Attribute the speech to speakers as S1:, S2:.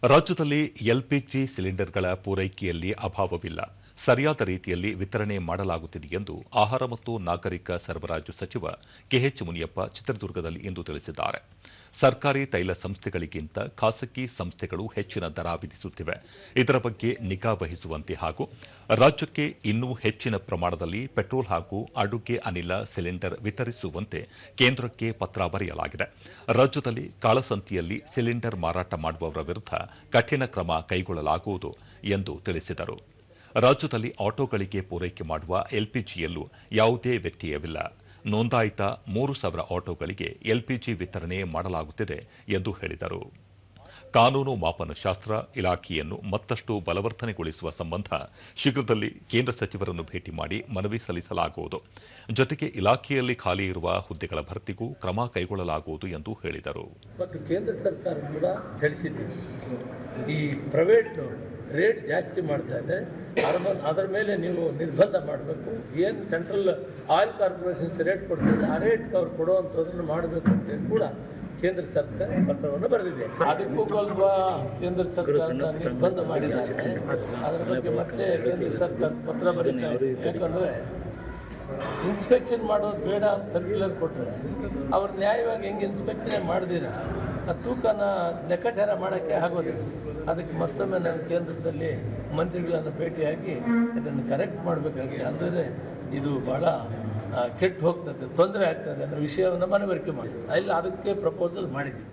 S1: ರಾಜ್ಯದಲ್ಲಿ ಎಲ್ಪಿಜಿ ಸಿಲಿಂಡರ್ಗಳ ಪೂರೈಕೆಯಲ್ಲಿ ಅಭಾವವಿಲ್ಲ. ಸರಿಯಾದ ರೀತಿಯಲ್ಲಿ ವಿತರಣೆ ಮಾಡಲಾಗುತ್ತಿದೆ ಎಂದು ಆಹಾರ ಮತ್ತು ನಾಗರಿಕ ಸರಬರಾಜು ಸಚಿವ ಕೆಎಚ್ ಮುನಿಯಪ್ಪ ಚಿತ್ರದುರ್ಗದಲ್ಲಿ ಇಂದು ತಿಳಿಸಿದ್ದಾರೆ. ಸರ್ಕಾರಿ ತೈಲ ಸಂಸ್ಥೆಗಳಿಗಿಂತ ಖಾಸಗಿ ಸಂಸ್ಥೆಗಳು ಹೆಚ್ಚಿನ ದರ ವಿಧಿಸುತ್ತಿವೆ. ಇದರ ಬಗ್ಗೆ ನಿಗಾ ವಹಿಸುವಂತೆ ಹಾಗೂ ರಾಜ್ಯಕ್ಕೆ ಇನ್ನೂ ಹೆಚ್ಚಿನ ಪ್ರಮಾಣದಲ್ಲಿ ಪೆಟ್ರೋಲ್ ಹಾಗೂ ಅಡುಗೆ ಅನಿಲ ಸಿಲಿಂಡರ್ ವಿತರಿಸುವಂತೆ ಕೇಂದ್ರಕ್ಕೆ ಪತ್ರ ಬರೆಯಲಾಗಿದೆ. ರಾಜ್ಯದಲ್ಲಿ ಕಾಳಸಂತೆಯಲ್ಲಿ ಸಿಲಿಂಡರ್ ಮಾರಾಟ ಮಾಡುವವರ ವಿರುದ್ಧ ಕಠಿಣ ಕ್ರಮ ಕೈಗೊಳ್ಳಲಾಗುವುದು ಎಂದು ತಿಳಿಸಿದರು. ರಾಜ್ಯದಲ್ಲಿ ಆಟೋಗಳಿಗೆ ಪೂರೈಕೆ ಮಾಡುವ ಎಲ್ಪಿಜಿಯಲ್ಲೂ ಯಾವುದೇ ವ್ಯತ್ಯಯವಿಲ್ಲ. ನೋಂದಾಯಿತ 3,000 ಆಟೋಗಳಿಗೆ ಎಲ್ಪಿಜಿ ವಿತರಣೆ ಮಾಡಲಾಗುತ್ತಿದೆ ಎಂದು ಹೇಳಿದರು. ಕಾನೂನು ಮಾಪನಶಾಸ್ತ್ರ ಇಲಾಖೆಯನ್ನು ಮತ್ತಷ್ಟು ಬಲವರ್ಧನೆಗೊಳಿಸುವ ಸಂಬಂಧ ಶೀಘ್ರದಲ್ಲಿ ಕೇಂದ್ರ ಸಚಿವರನ್ನು ಭೇಟಿ ಮಾಡಿ ಮನವಿ ಸಲ್ಲಿಸಲಾಗುವುದು. ಜೊತೆಗೆ ಇಲಾಖೆಯಲ್ಲಿ ಖಾಲಿ ಇರುವ ಹುದ್ದೆಗಳ ಭರ್ತಿಗೂ ಕ್ರಮ ಕೈಗೊಳ್ಳಲಾಗುವುದು ಎಂದು ಹೇಳಿದರು.
S2: ಮತ್ತು ಕೇಂದ್ರ ಸರ್ಕಾರ ಕೂಡ ತಿಳಿಸಿದೆ, ಈ ಪ್ರೈವೇಟ್ನವರು ರೇಟ್ ಜಾಸ್ತಿ ಮಾಡ್ತಾ ಇದೆ, ಅದರ ಮೇಲೆ ನೀವು ನಿರ್ಬಂಧ ಮಾಡಬೇಕು. ಏನು ಸೆಂಟ್ರಲ್ ಆಯಿಲ್ ಕಾರ್ಪೊರೇಷನ್ಸ್ ರೇಟ್ ಕೊಡ್ತಾರೆ ಆ ರೇಟ್ಗೆ ಅವ್ರು ಕೊಡುವಂಥದ್ದನ್ನು ಮಾಡಬೇಕು ಅಂತೇಳಿ ಕೂಡ ಕೇಂದ್ರ ಸರ್ಕಾರ ಪತ್ರವನ್ನು ಬರೆದಿದೆ. ಅದಕ್ಕೂ ಸ್ವಲ್ಪ ಕೇಂದ್ರ ಸರ್ಕಾರ ನಿರ್ಬಂಧ ಮಾಡಿದ್ದಾರೆ. ಅದರ ಬಗ್ಗೆ ಮತ್ತೆ ಕೇಂದ್ರ ಸರ್ಕಾರ ಪತ್ರ ಬರೀತಾ ಇದೆ. ಯಾಕಂದರೆ ಇನ್ಸ್ಪೆಕ್ಷನ್ ಮಾಡೋದು ಬೇಡ ಅಂತ ಸರ್ಕ್ಯುಲರ್ ಕೊಟ್ಟರೆ ಅವ್ರು ನ್ಯಾಯವಾಗಿ ಹೆಂಗೆ ಇನ್ಸ್ಪೆಕ್ಷನ್ ಮಾಡ್ದಿರ ಆ ತೂಕನ ಲೆಕ್ಕಾಚಾರ ಮಾಡೋಕ್ಕೆ ಆಗೋದಿಲ್ಲ. ಅದಕ್ಕೆ ಮತ್ತೊಮ್ಮೆ ನಾನು ಕೇಂದ್ರದಲ್ಲಿ ಮಂತ್ರಿಗಳನ್ನು ಭೇಟಿಯಾಗಿ ಇದನ್ನು ಕರೆಕ್ಟ್ ಮಾಡಬೇಕಾಗುತ್ತೆ. ಅಂದರೆ ಇದು ಭಾಳ ಕೆಟ್ಟು ಹೋಗ್ತದೆ, ತೊಂದರೆ ಆಗ್ತದೆ ಅನ್ನೋ ವಿಷಯವನ್ನು ಮನವರಿಕೆ ಮಾಡಿ ಅದಕ್ಕೆ ಪ್ರಪೋಸಲ್ ಮಾಡಿದ್ದೀವಿ.